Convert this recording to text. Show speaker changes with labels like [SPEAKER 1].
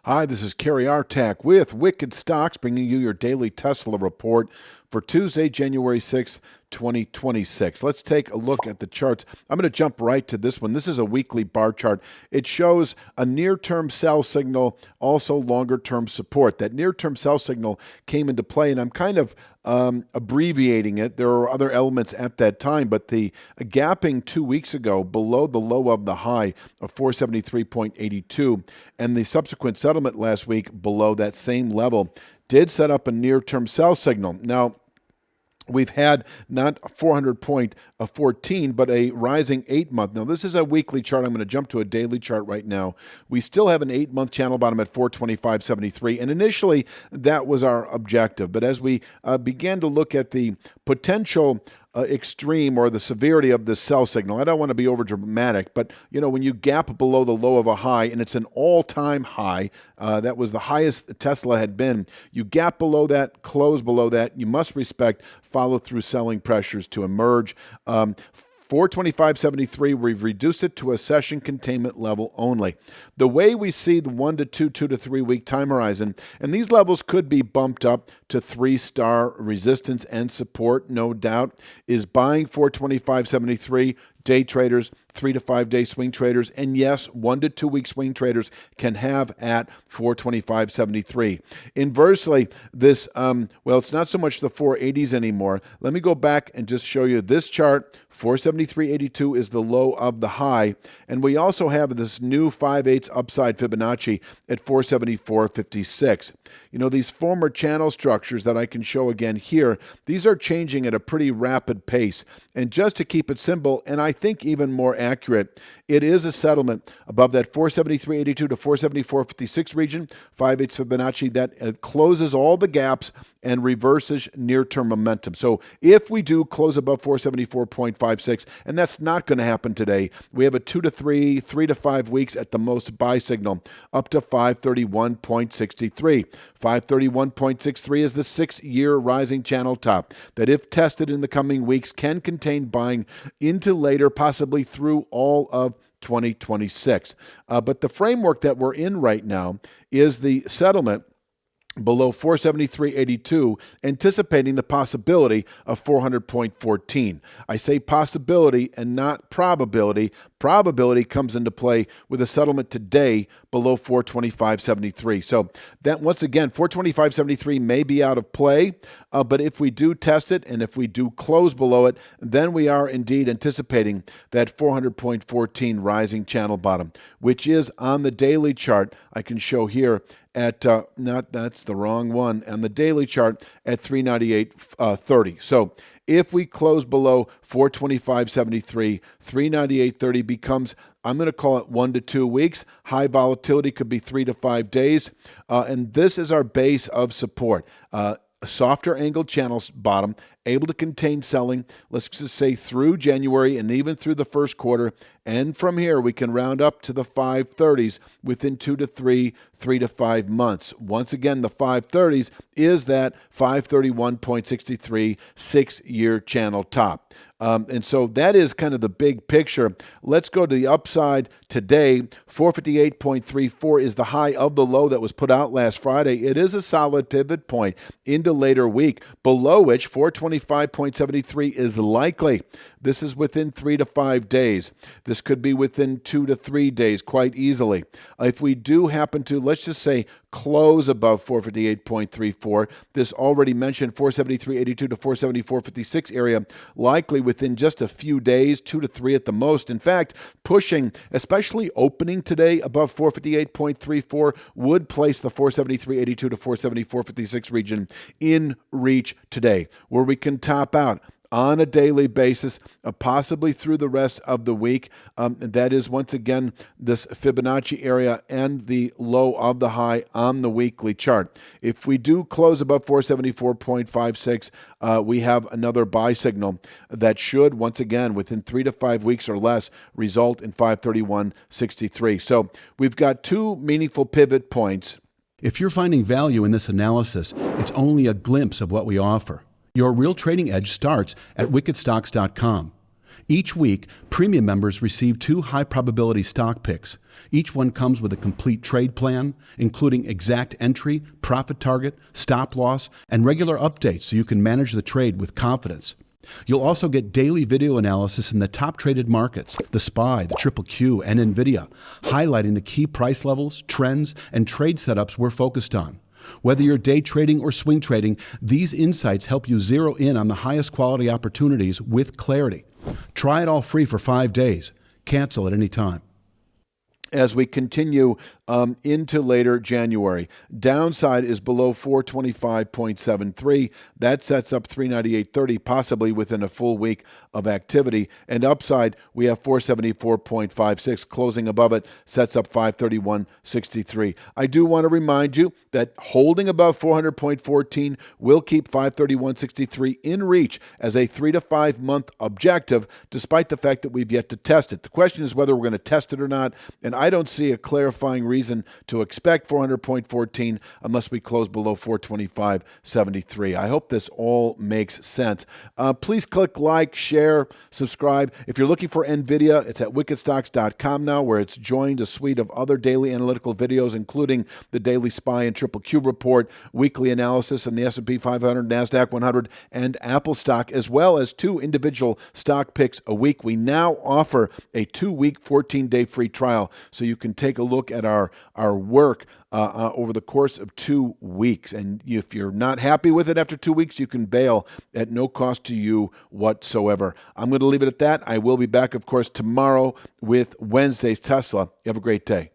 [SPEAKER 1] Hi, this is Kerry Artak with Wicked Stocks, bringing you your daily Tesla report for Tuesday, January 6th, 2026. Let's take a look at the charts. I'm going to jump right to this one. This is a weekly bar chart. It shows a near-term sell signal, also longer-term support. That near-term sell signal came into play, and I'm kind of abbreviating it. There are other elements at that time, but the gapping 2 weeks ago below the low of the high of 473.82 and the subsequent settlement last week below that same level did set up a near-term sell signal. Now, we've had not 400.14, but a rising 8-month. Now, this is a weekly chart. I'm going to jump to a daily chart right now. We still have an 8-month channel bottom at 425.73, and initially that was our objective. But as we began to look at the potential extreme or the severity of the sell signal, I don't want to be over dramatic, but when you gap below the low of a high, and it's an all-time high, that was the highest Tesla had been. You gap below that, close below that, you must respect follow-through selling pressures to emerge. 425.73, we've reduced it to a session containment level only. The way we see the 1 to 2, 2 to 3 week time horizon, and these levels could be bumped up to 3-star resistance and support, no doubt, is buying 425.73. Day traders, 3 to 5 day swing traders, and yes, 1 to 2 week swing traders can have at 425.73. Inversely, this, it's not so much the 480s anymore. Let me go back and just show you this chart. 473.82 is the low of the high, and we also have this new 5/8 upside Fibonacci at 474.56. These former channel structures that I can show again here, these are changing at a pretty rapid pace. And just to keep it simple, and I think even more accurate, it is a settlement above that 473.82 to 474.56 region, 5/8 Fibonacci, that closes all the gaps and reverses near-term momentum. So if we do close above 474.56, and that's not going to happen today, we have a 2 to 3, 3 to 5 weeks at the most buy signal, up to 531.63. 531.63 is the 6-year rising channel top that, if tested in the coming weeks, can contain buying into later, possibly through all of 2026. But the framework that we're in right now is the settlement below 473.82, anticipating the possibility of 400.14. I say possibility and not probability. Probability comes into play with a settlement today below 425.73. So that, once again, 425.73 may be out of play, but if we do test it and if we do close below it, then we are indeed anticipating that 400.14 rising channel bottom, which is on the daily chart. I can show here at, that's the wrong one, on the daily chart at 398.30. So if we close below 425.73, 398.30 becomes, I'm going to call it 1 to 2 weeks. High volatility could be 3 to 5 days. And this is our base of support. A softer angled channel bottom, able to contain selling, let's just say through January and even through the first quarter. And from here, we can round up to the 530s within 2 to 3, 3 to 5 months. Once again, the 530s is that 531.63 6-year channel top. And so that is kind of the big picture. Let's go to the upside today. 458.34 is the high of the low that was put out last Friday. It is a solid pivot point into later week, below which 425.73 is likely. This is within 3 to 5 days. This could be within 2 to 3 days quite easily. If we do happen to, let's just say, close above 458.34, this already mentioned 473.82 to 474.56 area, likely within just a few days, 2 to 3 at the most. In fact, pushing, especially opening today above 458.34, would place the 473.82 to 474.56 region in reach today, where we can top out on a daily basis, possibly through the rest of the week. That is, once again, this Fibonacci area and the low of the high on the weekly chart. If we do close above 474.56, we have another buy signal that should, once again, within 3 to 5 weeks or less, result in 531.63. So we've got two meaningful pivot points.
[SPEAKER 2] If you're finding value in this analysis, it's only a glimpse of what we offer. Your real trading edge starts at wickedstocks.com. Each week, premium members receive 2 high-probability stock picks. Each one comes with a complete trade plan, including exact entry, profit target, stop loss, and regular updates so you can manage the trade with confidence. You'll also get daily video analysis in the top traded markets, the SPY, the Triple Q, and NVIDIA, highlighting the key price levels, trends, and trade setups we're focused on. Whether you're day trading or swing trading, these insights help you zero in on the highest quality opportunities with clarity. Try it all free for 5 days. Cancel at any time.
[SPEAKER 1] As we continue into later January, downside is below 425.73. That sets up 398.30, possibly within a full week of activity. And upside, we have 474.56. Closing above it sets up 531.63. I do want to remind you that holding above 400.14 will keep 531.63 in reach as a 3 to 5 month objective, despite the fact that we've yet to test it. The question is whether we're going to test it or not, and I don't see a clarifying reason to expect 400.14 unless we close below 425.73. I hope this all makes sense. Please click like, share, subscribe. If you're looking for NVIDIA, it's at wickedstocks.com now, where it's joined a suite of other daily analytical videos, including the Daily SPY and Triple Q report, weekly analysis on the S&P 500, NASDAQ 100, and Apple stock, as well as 2 individual stock picks a week. We now offer a 2-week, 14-day free trial, so you can take a look at our work over the course of 2 weeks. And if you're not happy with it after 2 weeks, you can bail at no cost to you whatsoever. I'm going to leave it at that. I will be back, of course, tomorrow with Wednesday's Tesla. You have a great day.